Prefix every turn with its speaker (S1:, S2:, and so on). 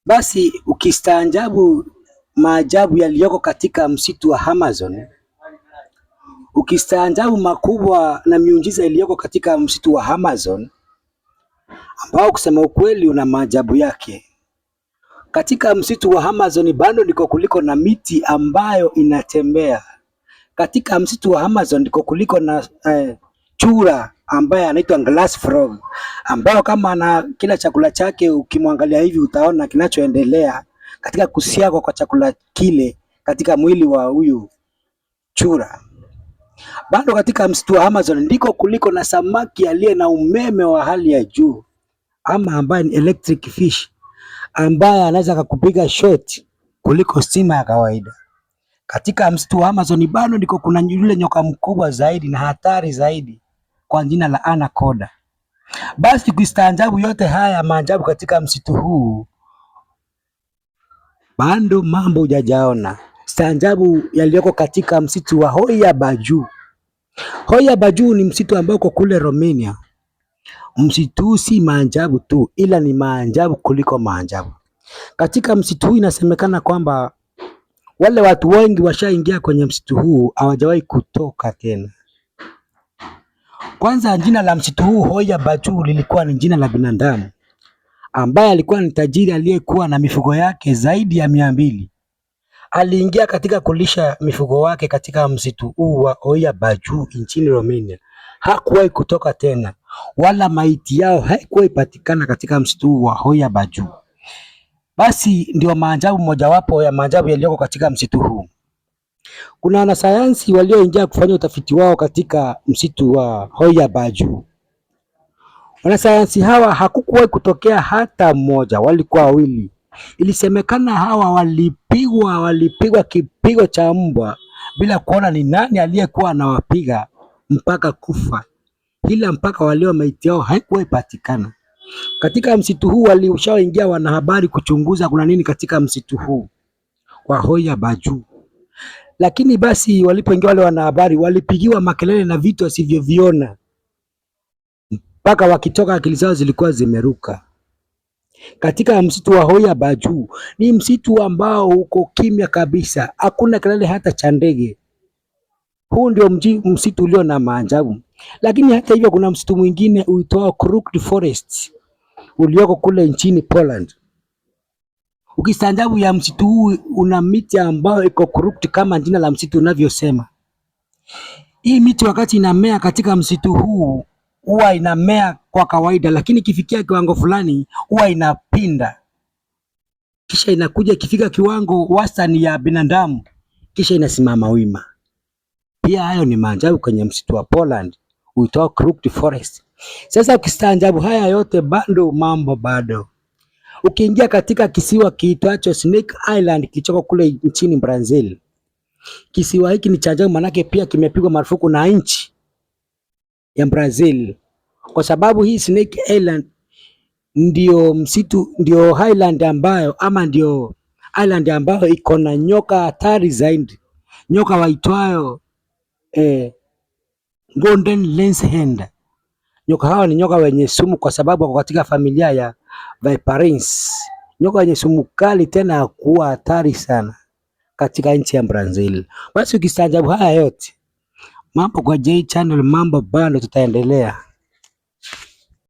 S1: Basi ukistaajabu maajabu yaliyoko katika msitu wa Amazon, ukistaajabu makubwa na miujiza iliyoko katika msitu wa Amazon, ambao kusema ukweli una maajabu yake. Katika msitu wa Amazon bado ndiko kuliko na miti ambayo inatembea. Katika msitu wa Amazon ndiko kuliko na chura ambaye anaitwa glass frog, ambao kama ana kila chakula chake, ukimwangalia hivi utaona kinachoendelea katika kusiagwa kwa chakula kile katika mwili wa huyu chura. Bado katika msitu wa Amazon ndiko kuliko na samaki aliye na umeme wa hali ya juu, ama ambaye ni electric fish, ambaye anaweza kukupiga shot kuliko stima ya kawaida. Katika msitu wa Amazon bado ndiko kuna yule nyoka mkubwa zaidi na hatari zaidi kwa jina la anaconda. Basi kustaajabu yote haya maajabu katika msitu huu, bado mambo hujajaona. Staajabu yaliyoko katika msitu wa Hoia Baju. Hoia Baju ni msitu ambao uko kule Romania. Msitu huu si maajabu tu, ila ni maajabu kuliko maajabu. Katika msitu huu inasemekana kwamba wale watu wengi washaingia kwenye msitu huu hawajawahi kutoka tena. Kwanza jina la msitu huu Hoia Baju lilikuwa ni jina la binadamu ambaye alikuwa ni tajiri aliyekuwa na mifugo yake zaidi ya 200. Aliingia katika kulisha mifugo wake katika msitu huu wa Hoia Baju nchini Romania. Hakuwahi kutoka tena, wala maiti yao haikuwa ipatikana katika msitu huu wa Hoia Baju. Basi ndio maajabu mojawapo ya maajabu yaliyoko katika msitu huu. Kuna wanasayansi walioingia kufanya utafiti wao katika msitu wa Hoia Baju. Wanasayansi hawa hakukuwahi kutokea hata mmoja, walikuwa wawili. Ilisemekana hawa walipigwa kipigo cha mbwa bila kuona ni nani aliyekuwa anawapiga mpaka kufa, ila mpaka walio maiti yao haikuwa ipatikana. Katika msitu huu walishaingia wanahabari kuchunguza kuna nini katika msitu huu wa Hoia Baju. Lakini basi walipoingia wale wanahabari walipigiwa makelele na vitu wasivyoviona, mpaka wakitoka akili zao zilikuwa zimeruka. Katika msitu wa Hoia Baju ni msitu ambao uko kimya kabisa, hakuna kelele hata cha ndege. Huu ndio msitu ulio na maajabu. Lakini hata hivyo kuna msitu mwingine uitwao Crooked Forest ulioko kule nchini Poland. Ukistaajabu ya msitu huu una miti ambayo iko crooked kama jina la msitu unavyosema. Hii miti wakati inamea katika msitu huu huwa inamea kwa kawaida, lakini ikifikia kiwango fulani huwa inapinda, kisha inakuja ikifika kiwango wastani ya binadamu, kisha inasimama wima. Pia hayo ni maajabu kwenye msitu wa Poland uitwao Crooked Forest. Sasa ukistaajabu haya yote bado. Ukiingia katika kisiwa kiitwacho Snake Island kilichoko kule nchini Brazil. Kisiwa hiki ni cha ajabu, manake pia kimepigwa marufuku na nchi ya Brazil, kwa sababu hii Snake Island ndio island ambayo iko na nyoka hatari zaidi, nyoka waitwayo Golden Lance. Nyoka hawa ni nyoka wenye sumu kwa sababu wako katika familia ya Viperines. Nyoka wenye sumu kali tena kuwa hatari sana katika nchi ya Brazil. Basi ukistaajabu haya yote, mambo kwa J Channel, mambo bado tutaendelea.